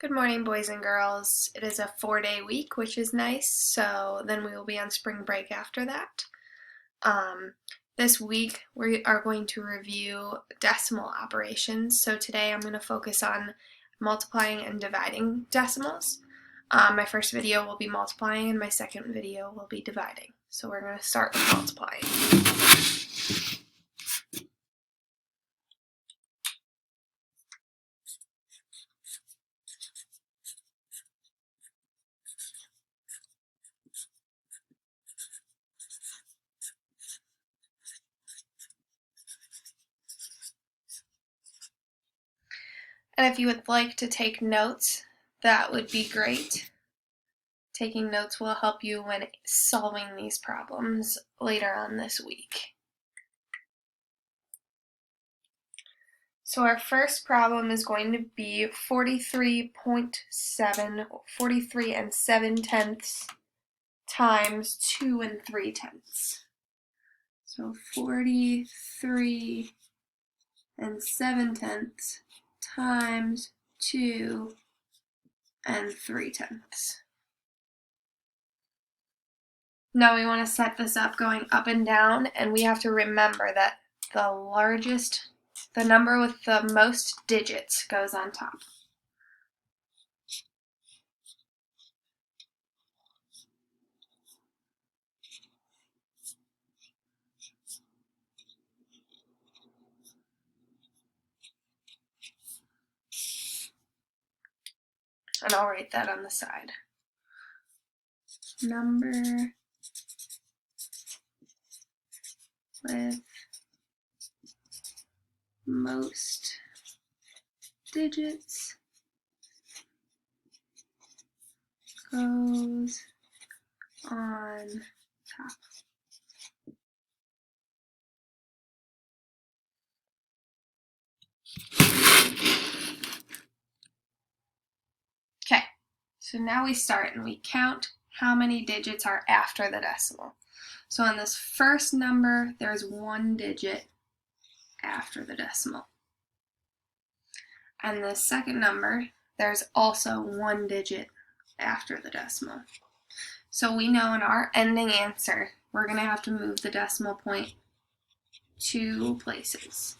Good morning, boys and girls. It is a 4-day week, which is nice, so then we will be on spring break after that. This week we are going to review decimal operations. So today I'm going to focus on multiplying and dividing decimals. My first video will be multiplying and my second video will be dividing. So we're going to start with multiplying. And if you would like to take notes, that would be great. Taking notes will help you when solving these problems later on this week. So our first problem is going to be 43.7, 43 and 7/10 times 2 and 3/10. So 43 and 7/10 times 2 and 3/10. Now we want to set this up going up and down, and we have to remember that the number with the most digits goes on top. And I'll write that on the side. Number with most digits goes on top. Okay, so now we start and we count how many digits are after the decimal. So on this first number, there's one digit after the decimal. And the second number, there's also one digit after the decimal. So we know in our ending answer, we're going to have to move the decimal point 2 places.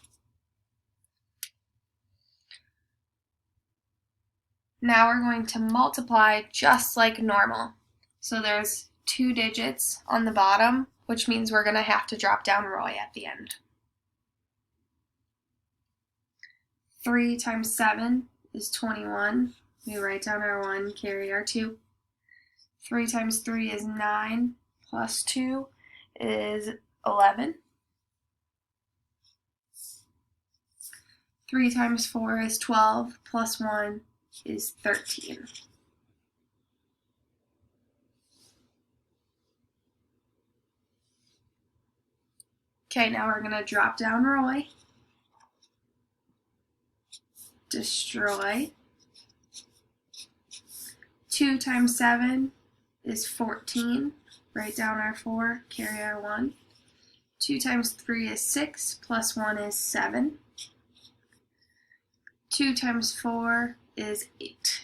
Now we're going to multiply just like normal. So there's 2 digits on the bottom, which means we're going to have to drop down Roy at the end. 3 times 7 is 21. We write down our 1, carry our 2. 3 times 3 is 9, plus 2 is 11. 3 times 4 is 12, plus 1 is 13. Okay, now we're going to drop down Roy. Destroy. 2 times 7 is 14. Write down our 4, carry our 1. 2 times 3 is 6, plus 1 is 7. 2 times 4 is 8.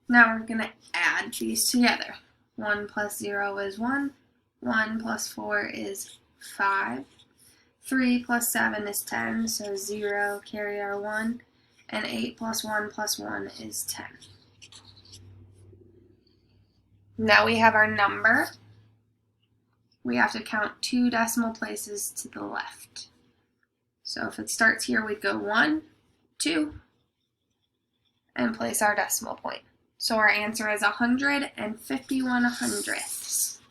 Now we're going to add these together. 1 plus 0 is 1. 1 plus 4 is 5. 3 plus 7 is 10, so 0, carry our 1. And 8 plus 1 is 10. Now we have our number. We have to count 2 decimal places to the left. So if it starts here, we'd go 1, 2, and place our decimal point. So our answer is 151 hundredths.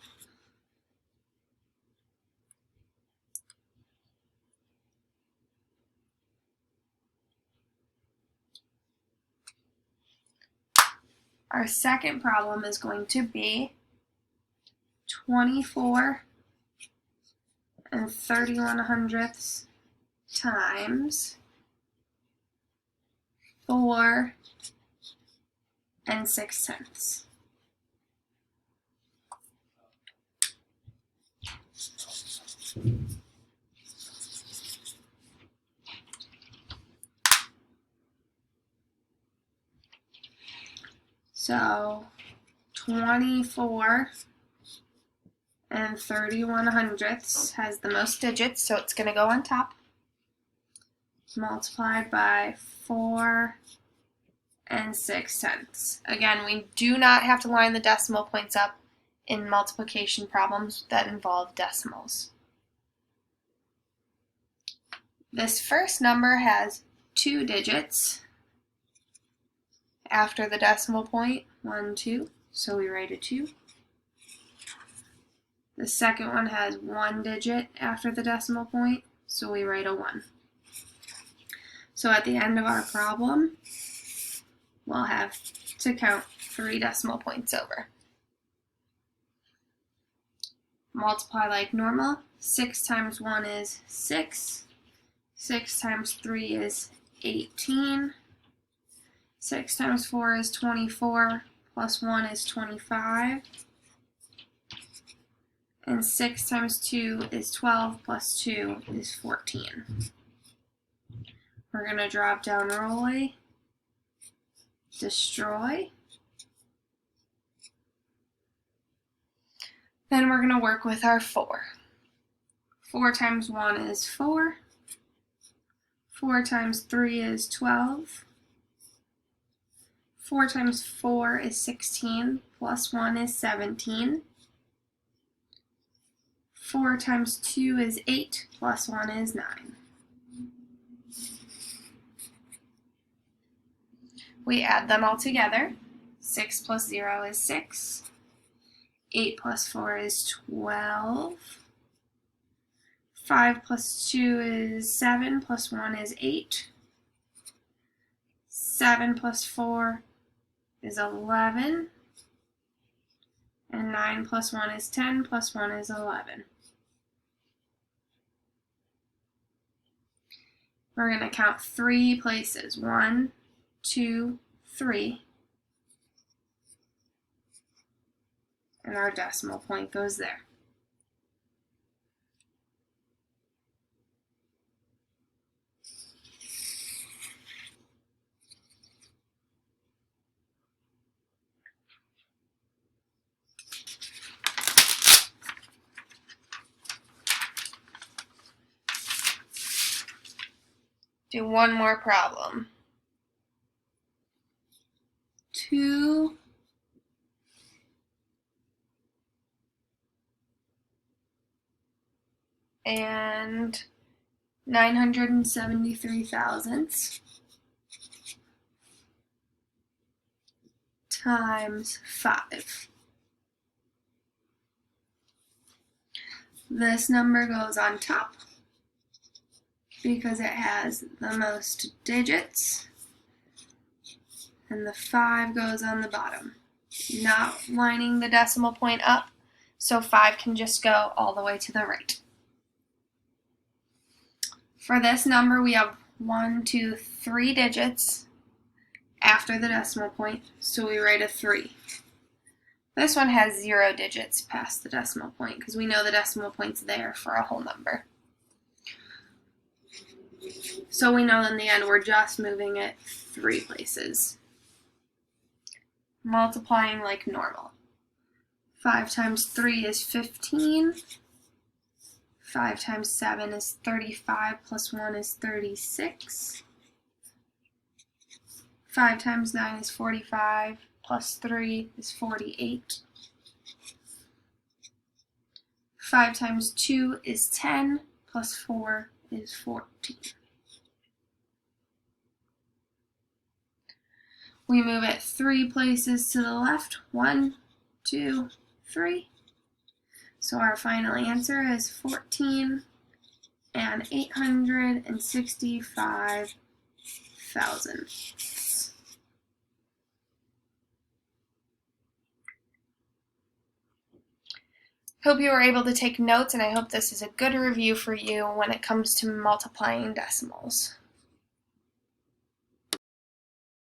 Our second problem is going to be 24 and 31 hundredths times 4 and 6/10. So 24 and 31/100 has the most digits, so it's going to go on top. Multiplied by 4 and 6/10. Again, we do not have to line the decimal points up in multiplication problems that involve decimals. This first number has 2 digits after the decimal point, 1, 2, so we write a 2. The second one has 1 digit after the decimal point, so we write a 1. So at the end of our problem, we'll have to count 3 decimal points over. Multiply like normal. 6 times 1 is 6. 6 times 3 is 18. 6 times 4 is 24, plus 1 is 25. And 6 times 2 is 12, plus 2 is 14. We're going to drop down Roy, destroy. Then we're going to work with our 4. 4 times 1 is 4. 4 times 3 is 12. 4 times 4 is 16, plus 1 is 17. 4 times 2 is 8, plus 1 is 9. We add them all together. 6 plus 0 is 6. 8 plus 4 is 12. 5 plus 2 is 7, plus 1 is 8. 7 plus 4 is 11. And 9 plus 1 is 10, plus 1 is 11. We're going to count 3 places. 1, 2, 3. And our decimal point goes there. Do one more problem. 2 and 973 thousandths times 5. This number goes on top because it has the most digits, and the 5 goes on the bottom. Not lining the decimal point up, so 5 can just go all the way to the right. For this number, we have 1, 2, 3 digits after the decimal point, so we write a 3. This one has 0 digits past the decimal point because we know the decimal point's there for a whole number. So we know in the end we're just moving it 3 places. Multiplying like normal. 5 times 3 is 15. 5 times 7 is 35, plus 1 is 36. 5 times 9 is 45, plus 3 is 48. 5 times 2 is 10, plus 4 is 14. We move it 3 places to the left. 1, 2, 3. So our final answer is 14 and 865 thousandths. Hope you were able to take notes, and I hope this is a good review for you when it comes to multiplying decimals.